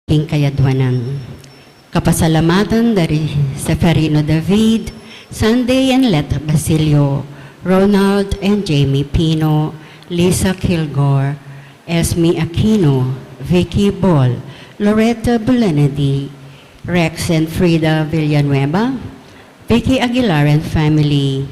king kayadwanan. Kapasalamatan dari Seferino David, Sunday and Let Basilio, Ronald and Jamie Pino, Lisa Kilgore, Esme Aquino, Vicky Ball, Loretta Bulanadi, Rex and Frida Villanueva, Vicky Aguilar and family,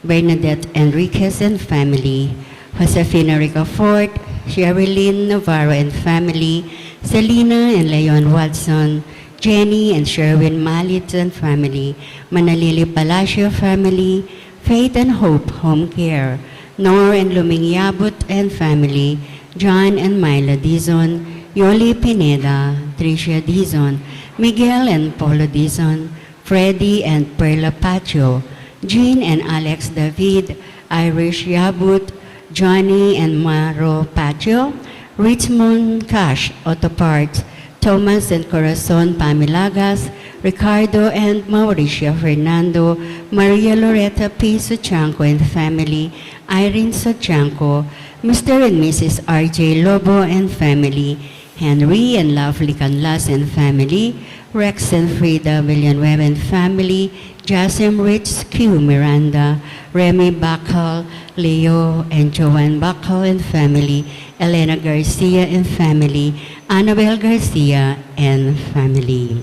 Bernadette Enriquez and family, Josefina Ricafort, Sherilyn Navarro and family, Selena and Leon Watson, Jenny and Sherwin Malit and family, Manalili Palacio family, Faith and Hope Home Care, Nor and Luming Yabut and family, John and Myla Dizon, Yoli Pineda, Tricia Dizon, Miguel and Polo Dizon, Freddie and Perla Pacho, Jean and Alex David, Irish Yabut, Johnny and Maro Pacho, Richmond Cash Auto Parts, Thomas and Corazon Pamilagas, Ricardo and Mauricio Fernando, Maria Loretta P. Suchanco and family, Irene Suchanco, Mr. and Mrs. R.J. Lobo and family, Henry and Lovely Canlas and family, Rex and Frida Villanueva and family, Jasim Rich Q. Miranda, Remy Bacall, Leo and Joanne Bacall and family, Elena Garcia and family, Annabel Garcia and family.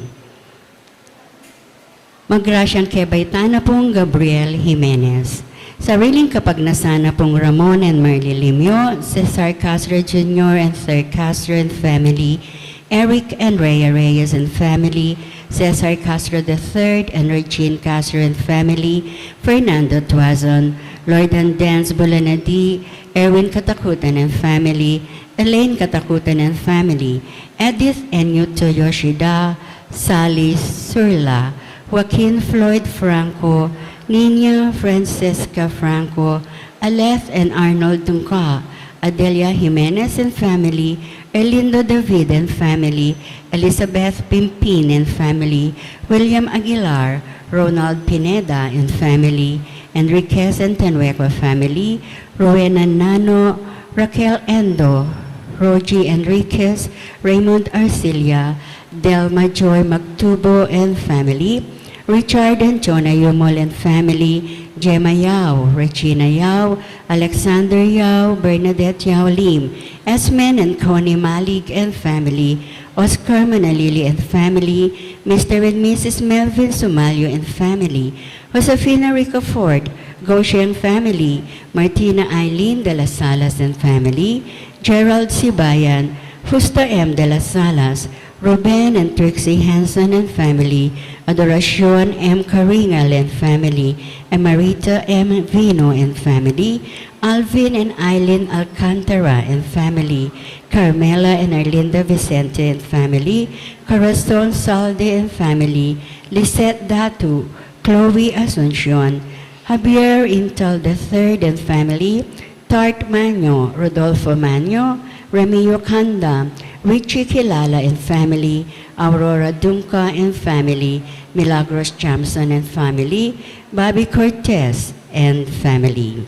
Magrasyang Kebaytana pong Gabriel Jimenez. Sariling kapagnasana pong Ramon and Marley Limio, Cesar Castro Jr. and Sir Castro and family, Eric and Rhea Reyes and family, Cesar Castro III and Regine Castro and family, Fernando Tuazon, Lord and Dance Bulanadi, Erwin Katakutan and family, Elaine Katakutan and family, Edith and Yuto Yoshida, Sally Surla, Joaquin Floyd Franco, Nina Francesca Franco, Aleth and Arnold Dungka, Adelia Jimenez and family, Erlindo David and family, Elizabeth Pimpin and family, William Aguilar, Ronald Pineda and family, Enriquez and Tenueco family, Rowena Nano, Raquel Endo, Rogie Enriquez, Raymond Arcilia, Delma Joy Magtubo and family, Richard and Jonah Yumol and family, Gemma Yao, Regina Yao, Alexander Yao, Bernadette Yao Lim, Esmen and Connie Malik and family, Oscar Manalili and family, Mr. and Mrs. Melvin Sumalio and family, Josefina Ricafort, Goshen family, Martina Eileen de las Salas and family, Gerald Sibayan, Justa M. de las Salas, Ruben and Trixie Hanson and family, Adoracion M. Caringal and family, Emarita M. Vino and family, Alvin and Eileen Alcantara and family, Carmela and Arlinda Vicente and family, Corazon Salde and family, Lisette Datu, Chloe Asuncion, Javier Intal III and family, Tart Manyo, Rodolfo Manyo, Remio Kanda, Richie Kilala and family, Aurora Dunca and family, Milagros Jamson and family, Bobby Cortez and family.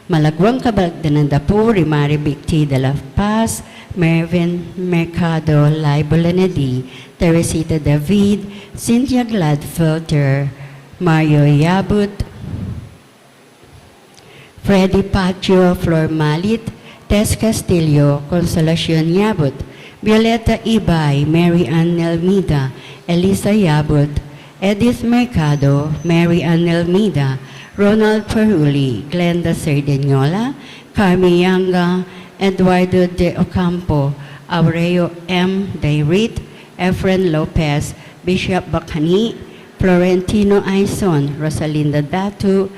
Malagwang Kabalagdanan po, Rimari Bicti de la Paz, Mervin Mercado, Laibo Lenedi, Teresita David, Cynthia Gladfelter, Mario Yabut, Freddy Pacho, Flor Malit, Tess Castillo, Consolacion Yabut, Violeta Ibay, Mary Ann Nelmida, Elisa Yabut, Edith Mercado, Mary Ann Nelmida, Ronald Peruli, Glenda Cerdeñola, Carmi Yanga, Eduardo de Ocampo, Aureo M. Dayrit, Efren Lopez, Bishop Bacani, Florentino Aison, Rosalinda Datu,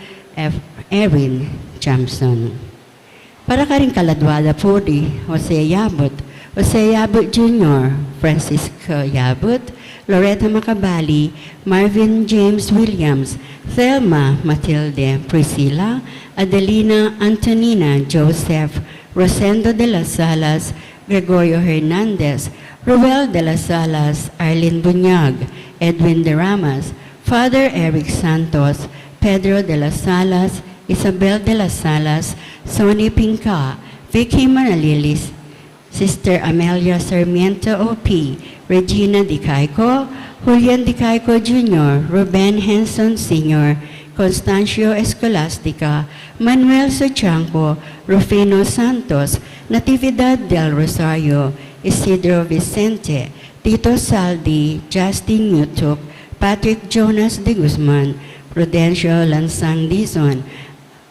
Erin Jamson. Para ka rin kaladwada po di Jose Yabut, Jose Yabut Jr., Francisco Yabut, Loretta Macabali, Marvin James Williams, Thelma Matilde Priscilla, Adelina Antonina Joseph, Rosendo de las Salas, Gregorio Hernandez, Ruel de las Salas, Arlene Bunyag, Edwin de Ramas, Father Eric Santos, Pedro de las Salas, Isabel de las Salas, Sonny Pinca, Vicky Manalilis, Sister Amelia Sarmiento O.P., Regina Di Caico, Julian Di Caico Jr., Ruben Henson Sr., Constancio Escolastica, Manuel Suchanco, Rufino Santos, Natividad del Rosario, Isidro Vicente, Tito Saldi, Justin Nutuk, Patrick Jonas de Guzman, Prudencio Lansang Dizon,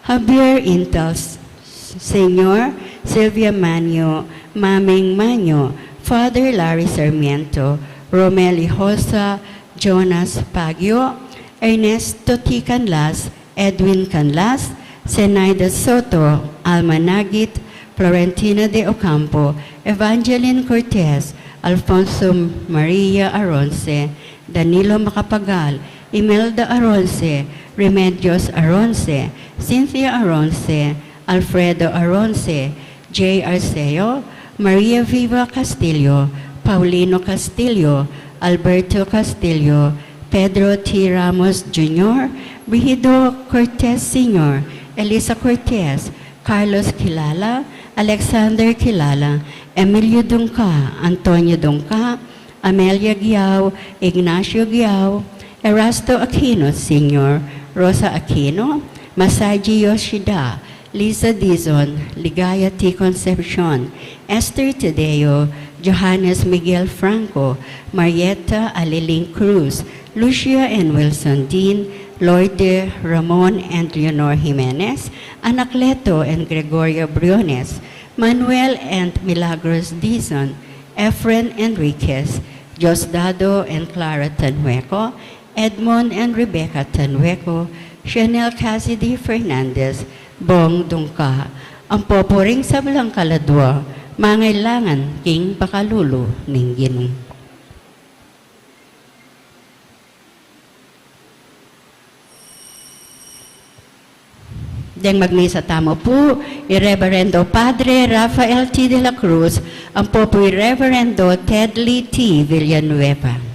Javier Intels Sr., Silvia Manyo, Maming Manyo, Father Larry Sarmiento, Romeli Hosa, Jonas Pagio, Ernesto T. Canlas, Edwin Canlas, Zenaida Soto, Alma Nagit, Florentina de Ocampo, Evangeline Cortez, Alfonso Maria Aronce, Danilo Macapagal, Imelda Aronce, Remedios Aronce, Cynthia Aronce, Alfredo Aronce, J. Arceo, Maria Viva Castillo, Paulino Castillo, Alberto Castillo, Pedro T. Ramos Jr., Brigido Cortez Sr., Elisa Cortez, Carlos Kilala, Alexander Kilala, Emilio Dungca, Antonio Dungca, Amelia Giao, Ignacio Giao, Erasto Aquino Sr., Rosa Aquino, Masaji Yoshida, Lisa Dizon, Ligaya T. Concepcion, Esther Tadeo, Johannes Miguel Franco, Marietta Aliling Cruz, Lucia and Wilson Dean, Lourdes Ramon and Leonor Jimenez, Anacleto and Gregoria Briones, Manuel and Milagros Dizon, Efren Enriquez, Diosdado and Clara Tanhueco, Edmond and Rebecca Tanhueco, Chanel Cassidy Fernandez, Bong Dungka, ang poporing sa belang kaladwa, mangailangan king pakalulu ning Ginoo. Deng magmisa tamo po, Reverendo Padre Rafael T. de la Cruz, ang popo Reverendo Ted Lee T. Villanueva.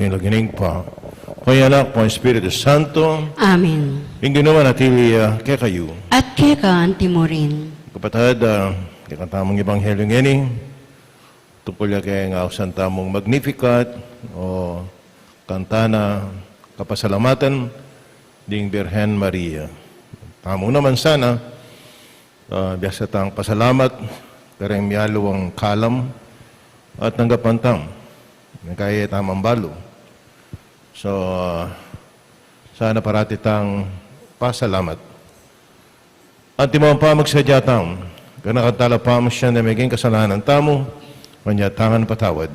kinagining pa. Kaya anak po ang Espiritu Santo, Amen. yung ginawa natili kaya kayo. At keka antimorin. Kapatid, kakantamang Ebanghelyo ngini, tungkol kay nga usan tamong Magnificat o kantana kapasalamatan ding Birhen Maria. Tamong naman sana, biasa tang pasalamat, kareng miyalo ang kalam at nanggapantang, kaya tamang balo. So, sana parati tang pasalamat. At timang pamagsadyatang, kanakatala pa mo siya na maging kasalanan tamo, manyatangan patawad.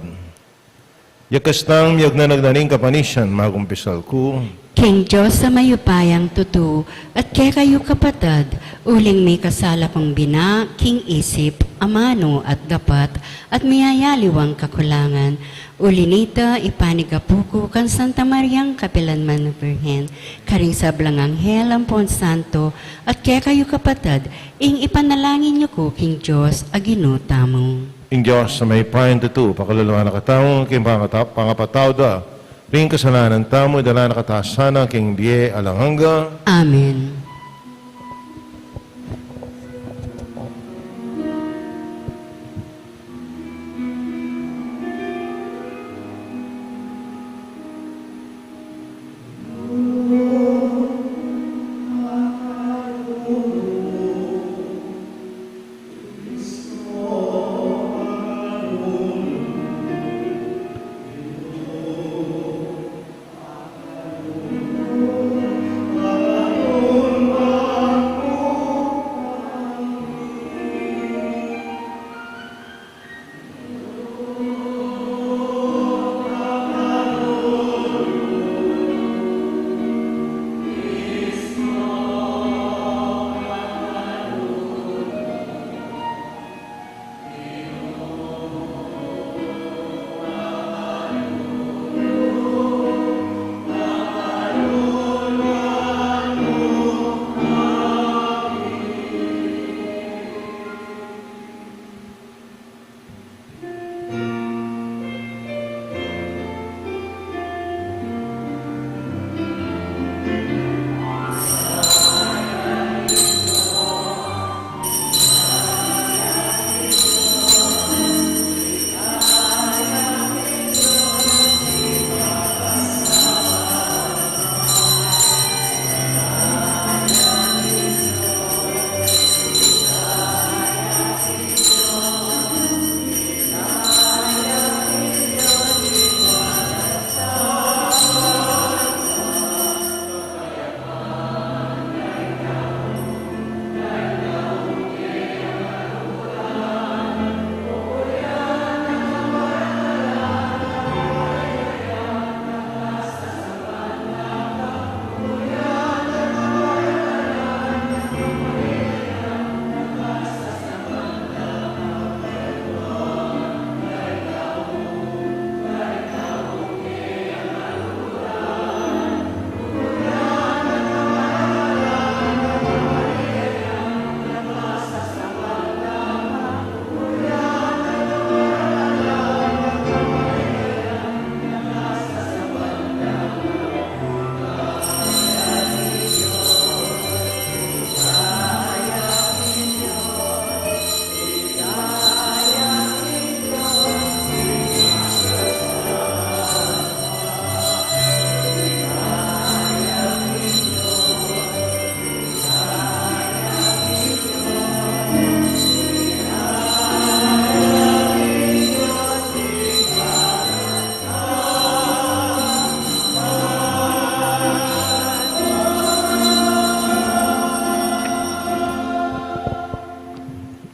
Yakastang yag na nagdaning kapanisyan, magumpisal ko, King Diyos sa mayupayang tutu, at kaya kayo kapatid, uling may kasala pang bina, king isip, amano at dapat, at mayayaliwang kakulangan. Ulinita, ipanigapuko kan Santa Mariang Kapilanman Virhen, karing sablang anghel ampon santo, at kaya kayo kapatid, ing ipanalangin niyo ko, King Diyos, aginuta mo. Ing Diyos sa may payan tutu, pakaluluwa na katao, king pangapataw da, ring kasalanan tamo, dala na katasana, king diye alanghanga. Amen.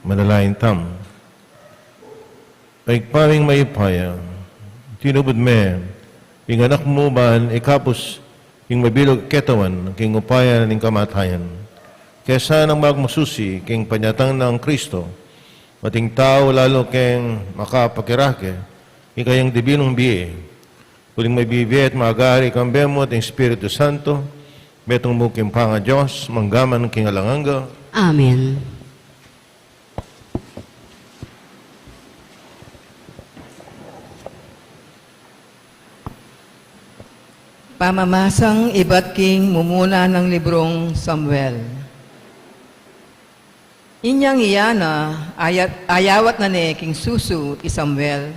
Manalain tam. Paigpaming maipaya, tinubod me, ing anak mo ban, ikapos, ing mabilog ketawan, king upaya ng kamatayan. Kesa nang magmasusi, king panyatang ng Kristo, mating tao lalo keng makapakirake, ikayang dibinong biye, kuling may bibi at magari kang bemo at Espiritu Santo, betong mo king panga Diyos, manggaman king alanganga. Amen. Pamamasang iba't king mumuna ng librong Samuel. Inyang iyana ayawat na ne king Susu i Samuel.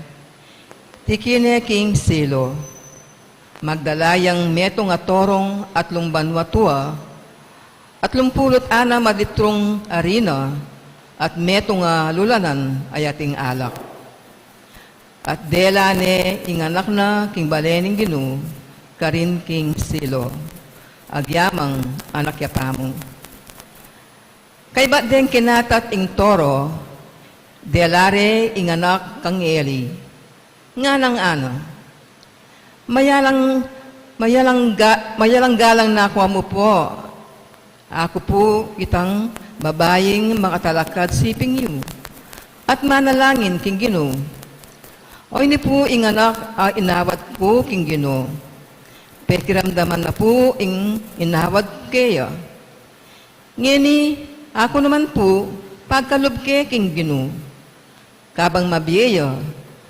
Tikine king Silo. Magdalayang metong atorong at lumbanwatua at lumpulot ana maditrong arena at metong lulanan ayating alak. At dela ne inganak na king balening Ginu karin king Silo agyamang anak yapamo. Kay ba't din kinatat ing toro delare inganak kang Eli nga nang ano mayalang galang na ako mo po. Ako po itang babaying makatalakad siping yu. At manalangin king Gino. O ini po inganak inawat po king Gino. Pekiramdaman na po inawat kaya. Ngeni, ako naman po pagkalubke king Gino. Kabang mabiyaya,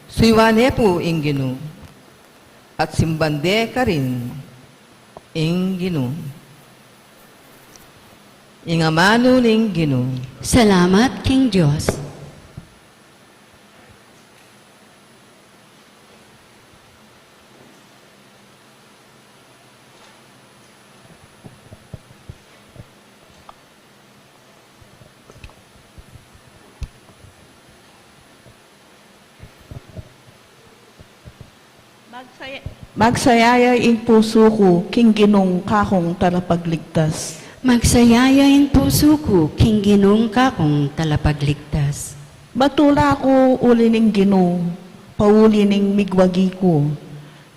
suywane po ing Gino. At simbande ka rin ing Gino. Ingamano ning Gino. Salamat, King Diyos. Magsayaya in puso ko, king Ginong kakong talapagligtas. Magsayaya in puso ko, King Ginong kakong talapagligtas. Batula ko uli ning Ginoo, pauli ning migwagi ko.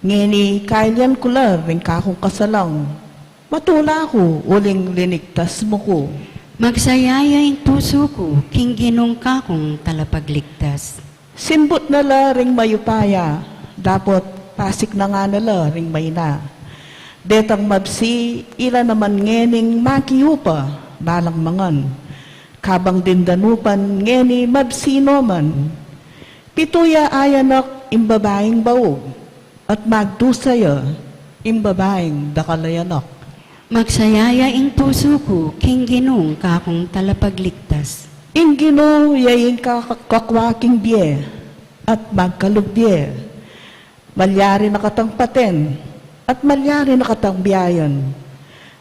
Ngeni kailan ko ring kakong kasalang. Batula ko uling linigtas mo ko. Magsayaya in puso ko, King Ginong kakong talapagligtas. Simbot na la ring mayupaya, dapat pasik na nga nala ring may na. Detang mabsi, ila naman ngening makiyupa, balang mangan. Kabang dindanupan, ngeni mabsino man. Pituya ayanak imbabaing baog, at magdusaya imbabaing dakalayanak. Magsayaya in puso ko, King Ginong kakong talapagligtas. Ingino yayin kakakwaking biye, at magkalubye. Malyari na katang paten, at malyari na katang biyayan.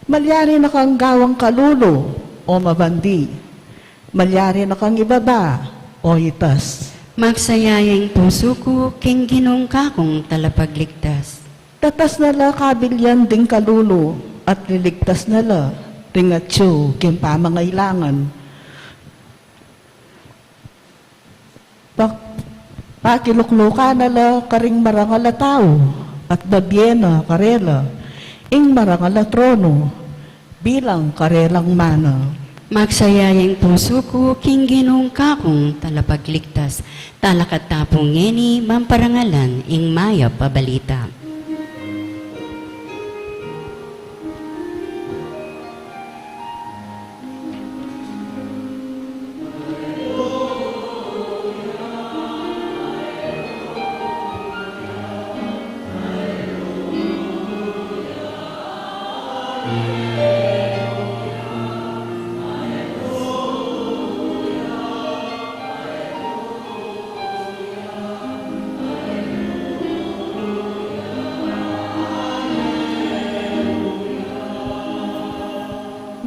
Malyari na kang gawang kalulo, o mabandi. Malyari na kang ibaba, o itas. Magsayaya in puso ko, King Ginong kakong talapagligtas. Tatas na la kabilyan ding kalulo, at liligtas na la, ringatsyo, kimpamangailangan. Pakilukluka na la karing marangal na tao, at babyena karela, ing marangal na trono, bilang karelang mana. Magsayaya in puso ko, King Ginong kakong talapagligtas. Talakat tapong ngeni, mamparangalan, ing maya pabalita.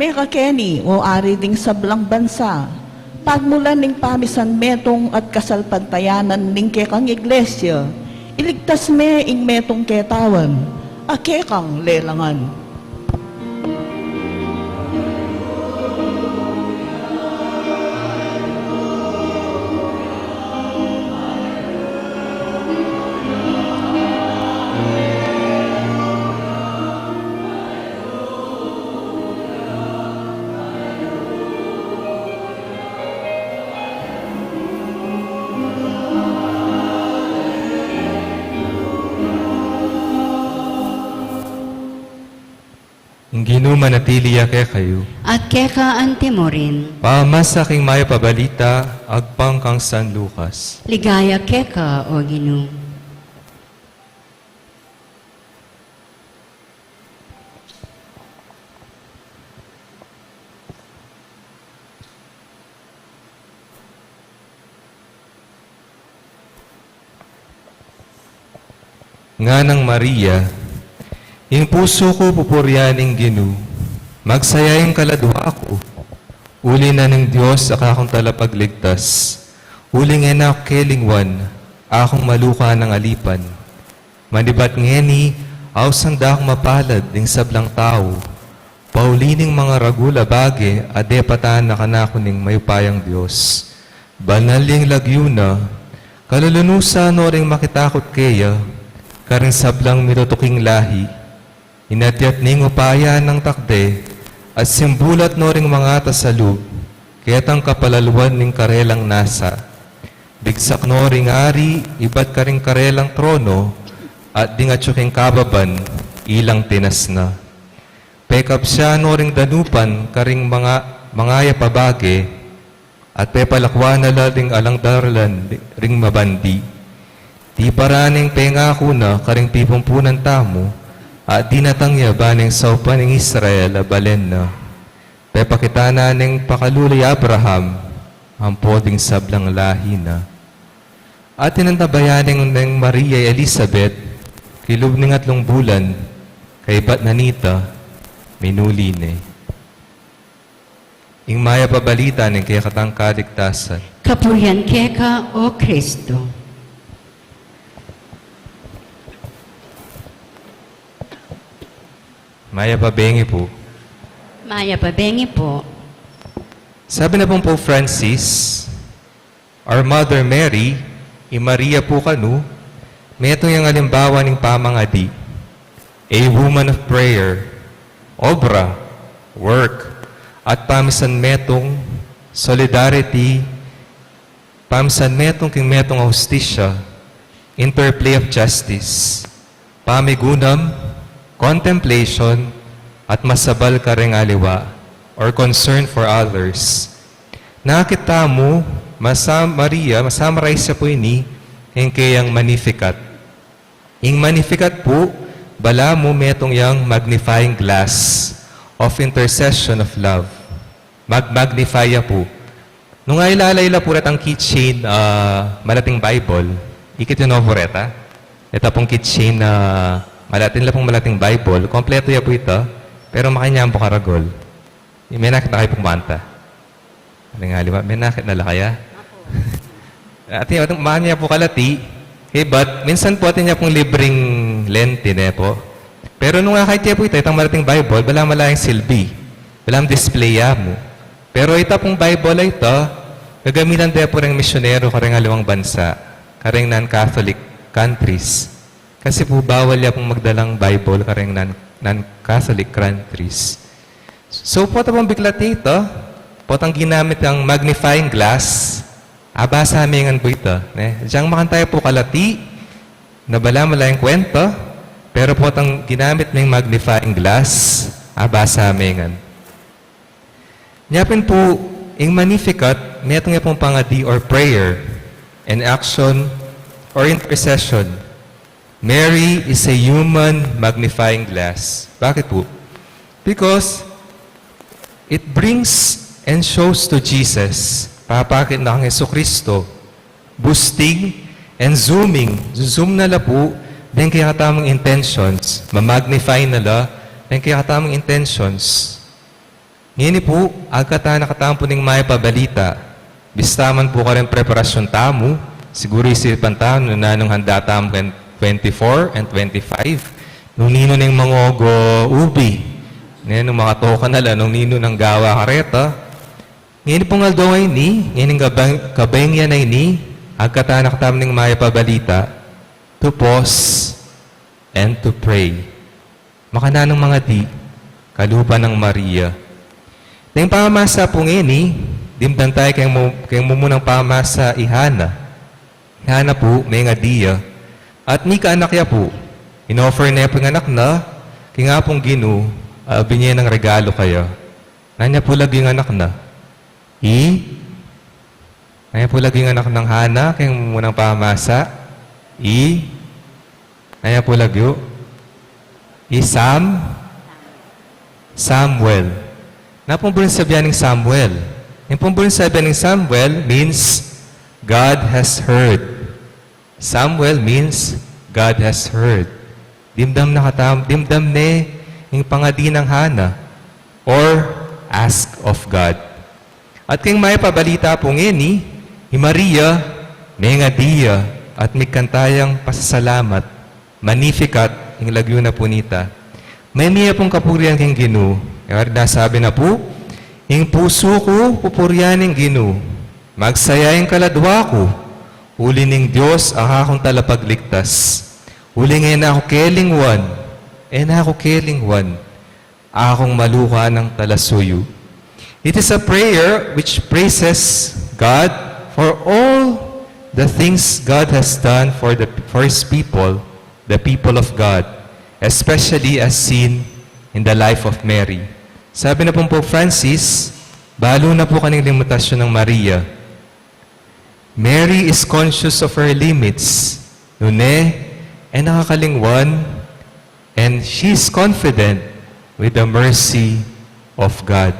May kakeni o ari ding sablang bansa, pagmulan ning pamisan metong at kasalpantayanan ning kekang iglesia, iligtas me ing metong ketawan, a kekang lelangan. Gino manatili ake kayo. At keka antimo rin, Pamas sa aking maya pabalita, agpang kang San Lucas. ligaya keka o Ginoo. nga ng Maria, ing puso ko pupuryaning Ginu, magsaya yung kaladwa ko, uli na ng Diyos akong talapagligtas, uli nga na kelingwan, akong maluka ng alipan. Manibat ngeni, aw sanda akong mapalad ding sablang tao, paulining mga ragula bage, ade patan na kanako ning mayupayang Diyos. Banaling lagyuna, kalulunusa no ring makitakot kaya, karing sablang minutuking lahi, inatyat ning upaya ng takde, at simbulat no ring mga tasalub, ketang kapalaluan ning karelang nasa. Bigsak no ring ari, iba't karing karelang trono, at dingatsuking kababan, ilang tinas na. Pekap siya no ring danupan, karing mangaya pabage, at pepalakwa na lading alang darlan, ring mabandi. Di paraning pengako na, karing pipumpunan tamo, at dinatangya baning saupan ng Israel abalen na. Pepakita na ng pakalulay Abraham, ang poding sablang lahi na. At tinantabayaning ng Maria Elizabeth, kilub ng 3 bulan, kay bat nanita, minuli ne. Ing maya pabalita ng kaya katang kaligtasan. Kapurihan keka, O Kristo. Maya pabengi po. Maya pabengi po. Sabi na pong Pope Francis, Our Mother Mary, Maria po kanu, meto yung alimbawa ng pamangadi, a woman of prayer, obra, work, at pamisan metong solidarity, pamisan metong king metong hostisya, interplay of justice, pamigunam, contemplation, at masabal kareng aliwa, or concern for others. Nakita mo, Maria, masamaray siya po ini, yung kayang Magnificat. Yung Magnificat po, bala mo metong yung magnifying glass of intercession of love. Magnify po. Nung ay lalayla po ret ang keychain malating Bible, ikit yun po reta. Ito pong keychain na malating Bible, kompleto ya po ito, pero makanyang po karagol. May nakit na kayo pumanta. May nakit na lakaya. At yung mahal niya po kalati, but minsan po atin niya pong libreng lente na po. Pero nung kahit niya po ito, itang malating Bible, wala malayang silbi. Walang display mo. Pero ito pong Bible ay ito, gagamitan din po ng misyonero kareng alawang bansa, kareng non-Catholic countries. Kasi po bawal niya pong magdalang Bible kareng non-Catholic countries. So po ito pong biklat ito, po itang ginamit ang magnifying glass, abasa amingan po ito. Diyang makantay po kalati, nabala malayang kwento, pero po itang ginamit ng magnifying glass, abasa amingan. Nyapin po, yung Magnificat, may itong pong pangadi or prayer, and action, or intercession. Mary is a human magnifying glass. Bakit po? Because it brings and shows to Jesus, papakit na kang Jesucristo, boosting and zooming. Zoom na la po, then kaya katamang intentions, mamagnify na la, then kaya katamang intentions. Ngayon po, agkata nakatamang po ng may pabalita, bistaman po ka rin preparasyon tamo, siguro isipan tamo, nung handa tamo 24 and 25, nung nino ng mga ubi, nung mga toka na la, nung nino ng gawa kareta, ngayon pong aldaw ay ni, ngayon kabeng yan ay ni, agkata nakatamang ng may pabalita, to pause and to pray. Makana ng mga di, kalupa ng Maria. Yung pamasa po ngayon dimdan tayo kayong mumunang pamasa ihana. Ihana po, may nga diya. At ni kaanak ya po, in-offer na po ng anak na, kaya nga pong ginu, binigyan ng regalo kayo. Nanya po lagi ng anak na. Nanya po lagi ng anak ng hana, kayong mumunang pamasa. Nanya po lagi yun. Samuel. Napumburin sabihan ng Samuel. Yung pumburin sabihan ng Samuel means God has heard. Samuel means God has heard. Dimdam ne yung pangadi ng Hana, or ask of God. At kung may pabalita po ngeni, Maria, may nga diya, at may kantayang pasasalamat, Magnificat, yung lagyo na po nita. May miya pong kapurihan kang Ginu. Kaya nasabi na po, yung puso ko pupuryaning Ginu. Magsaya yung kaladwa ko. Uli ning Diyos ang akong talapagligtas. Uli ngayon ako kelingwan. Na ako kelingwan. Akong maluha ng talasuyo. It is a prayer which praises God for all the things God has done for His people, the people of God, especially as seen in the life of Mary. Sabi na pong Pope Francis, balo na po kaning limitasyon ng Maria. Mary is conscious of her limits, and nakakalingwan, and she is confident with the mercy of God.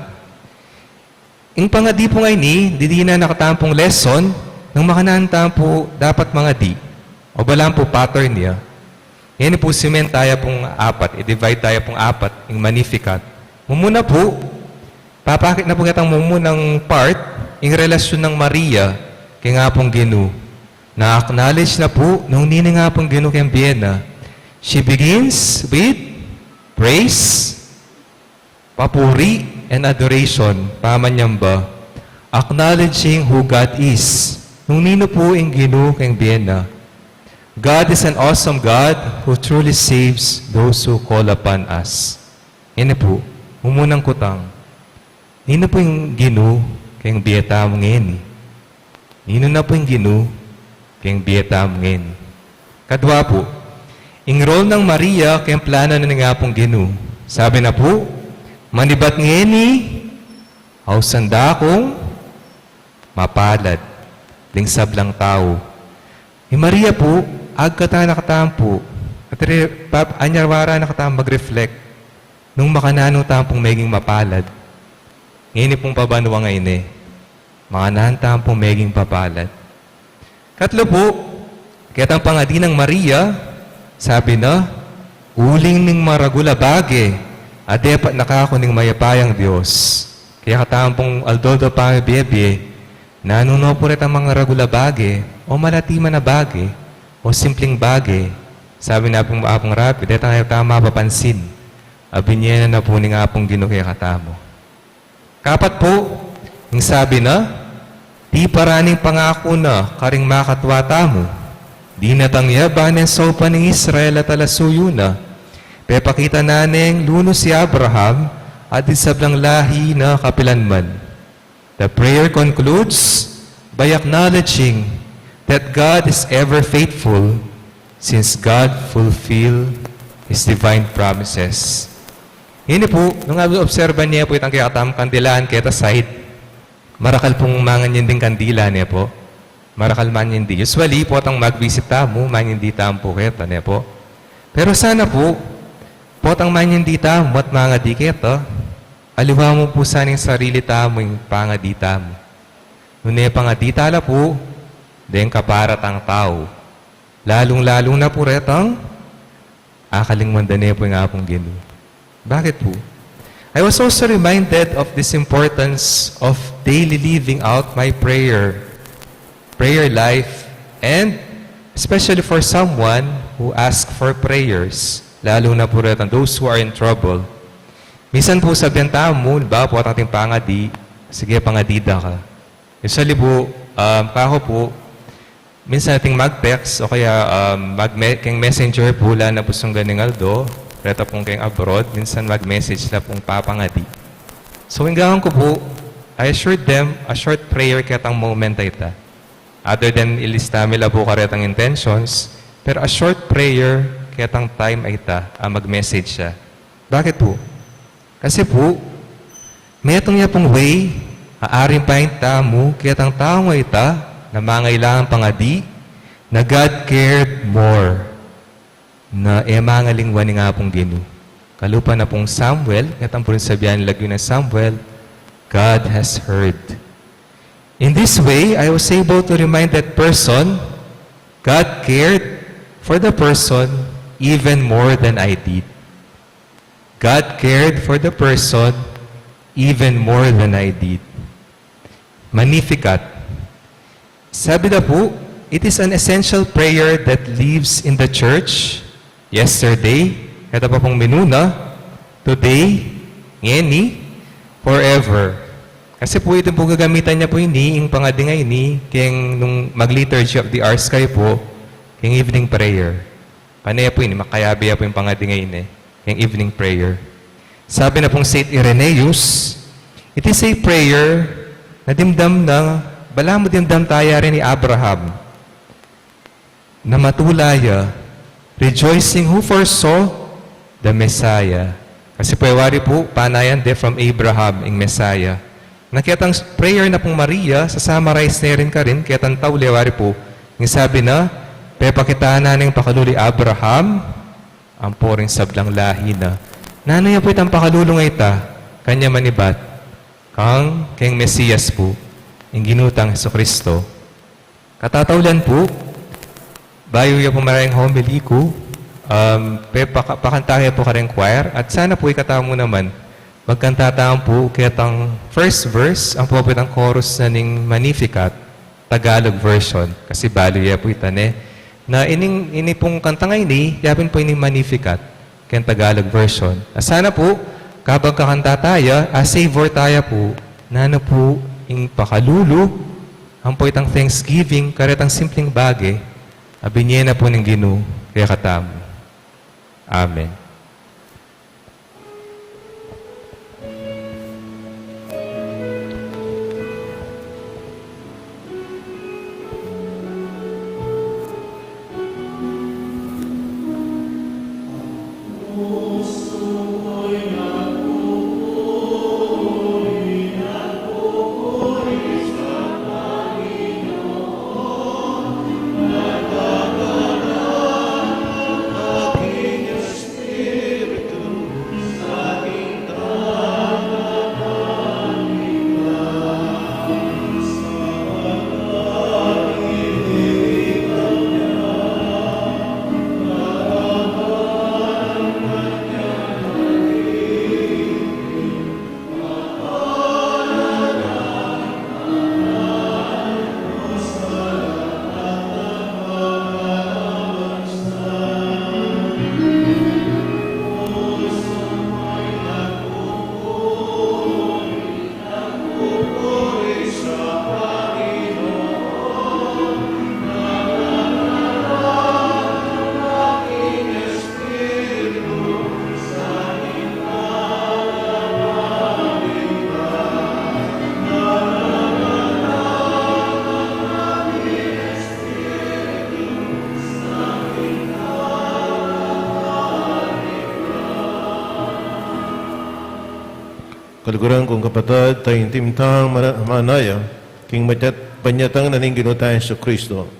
Ang pangadi po ngayon di na nakatampong lesson, nang makananta po dapat mga di, o balang po pattern niya. Yan po simen tayo pong apat, i-divide tayo pong apat, yung Magnificat. Mumuna po, papakit na po kitang mumunang part, yung relasyon ng Maria, kay nga pong Ginu. Na-acknowledge na po, nung nini nga pong Ginu kay Biena, she begins with praise, papuri, and adoration, pamanyamba, acknowledging who God is. Nung nino po yung Ginu kay Biena, God is an awesome God who truly saves those who call upon us. Yan po, mumunang kutang. Nino po yung Ginu kay Bieta mo ngayon. Nino na po yung Ginu kay Bieta mo ngayon. Kadwa po, yung role ng Maria kay plano na nga pong Ginu. Sabi na po, manibat ngeni, hausanda kong mapalad, lingsab lang tao. Maria po, agkata nakatampo, at anyarwara nakatampo mag-reflect, nung makananong tampong meging mapalad. Ngini pong pabanwa ngayon makanahan tampong meging papalad. Katlo po, kitang pangadi ng Maria, sabi na, uling ning maragula bage, adepat nakakuning mayapayang Diyos. Kaya katampong aldoldo pa bebe, nanuno po rin ang mga ragula bage, o malatiman na bage, o simpleng bage. Sabi na pong apong rapi, dito tayo tama papansin. Abinyena na po ni nga pong Ginu kaya katamo. Kapat po, yung sabi na, di paraning pangako na karing makatwata mo, di natangyaban ng sopa ng Israel at alasuyo na, pepakita naneng luno si Abraham at isablang lahi na kapilanman. The prayer concludes by acknowledging that God is ever faithful since God fulfilled His divine promises. Hindi po, nung obserban niya po itang kakatam kandilaan kita side, marakal pong manganyan din kandila niya po. Marakal man hindi. Usually po itang mag-visita mo, man hindi tampo kita niya po. Pero sana po, potang manyandita mo at mga diketa, aliwa mo po sana yung sarili tamo yung pangadita mo. Ngunit pangadita la po, den kaparatang tao. Lalong-lalong na po retang, akaling mandane po yung apong Ginu. Bakit po? I was also reminded of this importance of daily living out my prayer life, and especially for someone who asks for prayers. Lalo na po rin those who are in trouble. Minsan po sabihan mo, ba po at ating pangadi, sige pangadida ka. Usually po, kako po, minsan nating mag-text o kaya keng messenger po la na po sung ganing aldo, reta pong keng abroad, minsan mag-message na pong papangadi. So hinggang ko po, I assured them a short prayer katang moment ita. Other than ilista mila po karetang intentions, pero a short prayer ketang time ay ita, mag-message siya. Bakit po? Kasi po, may itong niya pong way, aaring pa yung tamo, ketang tao ay ita, na mangailangan pangadi, na God cared more, na mangalingwan ni nga pong Ginu. Kalupa na pong Samuel, ketang po rin sabihan lagyo ng Samuel, God has heard. In this way, I was able to remind that person, God cared for the person even more than I did. God cared for the person even more than I did. Magnificat. Sabi na po, it is an essential prayer that lives in the church yesterday, ito pa pong minuna, today, ngeni, forever. Kasi po ito po gagamitan niya po ini, yung pangadingay ni, kaya nung mag-liturgy of the hours kayo po, yung evening prayer. Panaya po ini, makayabi po yung pangadingay ni, yung evening prayer. Sabi na pong Saint Irenaeus, it is a prayer na dimdam na, bala mo dimdam tayo rin ni Abraham, na matulaya, rejoicing who foresaw the Messiah. Kasi po, wari po, panayan de from Abraham, yung Messiah. Nakitang prayer na pong Maria, sa summarize na rin ka rin, kaya tantaw liwari po, yung sabi na, pepakitaan na ng pakaluli Abraham, ang poring sablang lahi na. Nanay po itang pakalulong ita, kanya manibat, kang kayong Mesiyas po, yung ginutang Jesucristo. Katataulan po, bayo yung pumarayang homily ko, pakantahe po ka rin choir, at sana po ikatamo naman, magkantataan po kitang first verse, ang popitang chorus na ning Magnificat, Tagalog version, kasi balo ya po itane, na ini pong kantang ini, yapin po ining Magnificat, kaya Tagalog version. Sana po, kapag kakanta tayo, savor tayo po, na ano po, yung pakalulu, ang po itang Thanksgiving, karetang simpleng bagay, abinye na po ng Ginoo, kaya katamo. Amen. Kaliguran kong kapatid, tayong timtang manaya, king panyatang naning ginutayan sa Kristo.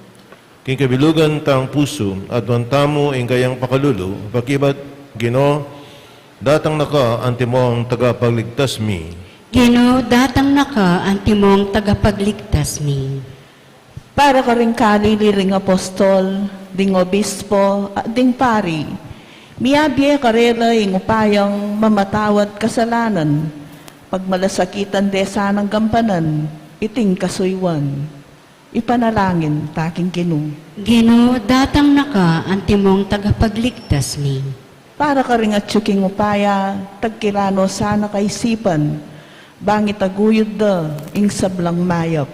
King kabilugan tang puso, at wantamo ing kayang pakalulu, pakibat, Gino, datang naka, antimong tagapagligtas mi. Gino, datang naka, antimong tagapagligtas mi. Para ka rin kaliliring apostol, ding obispo, at ding pari, miyabiye karela ing upayang mamatawad kasalanan, pagmalasakitan desa ng gampanan, iting kasuywan. Ipanalangin, taking Ginoo. Gino, datang naka, antimong tagapagligtas mi. Para ka rin at tsuking upaya, tagkirano sana kaisipan, bangit aguyod da, ing sablang mayap.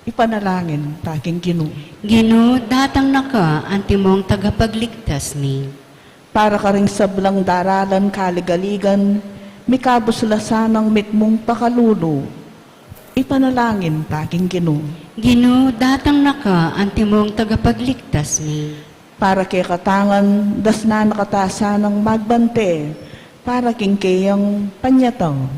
Ipanalangin, taking Ginoo. Gino, datang naka, antimong tagapagligtas mi. Para ka rin sablang daralan kaligaligan, mikabos lasanang mitmong pakalulu. Ipanalangin, taking Ginoo. Gino, datang naka, antimong tagapagligtas mi. Para kay katangan, das na nakatasa ng magbante, para king kayang panyatang.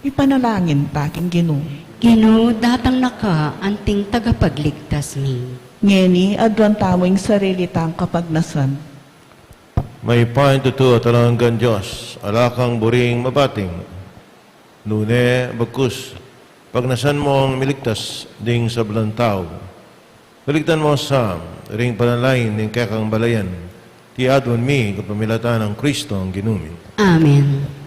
Ipanalangin, taking Ginoo. Gino, datang naka, anting tagapagligtas mi. Ngeni, adwan tamong sarili tang kapagnasan. May pain tutu at alanggan Diyos, alakang buring mabating. Nune, bagkus, pagnasan mo ang miligtas ding sa tao. Kaligtan mo sa ring panalain ng kakang balayan, ti adwan mi kapamilatan ng Kristo ang ginumin. Amen.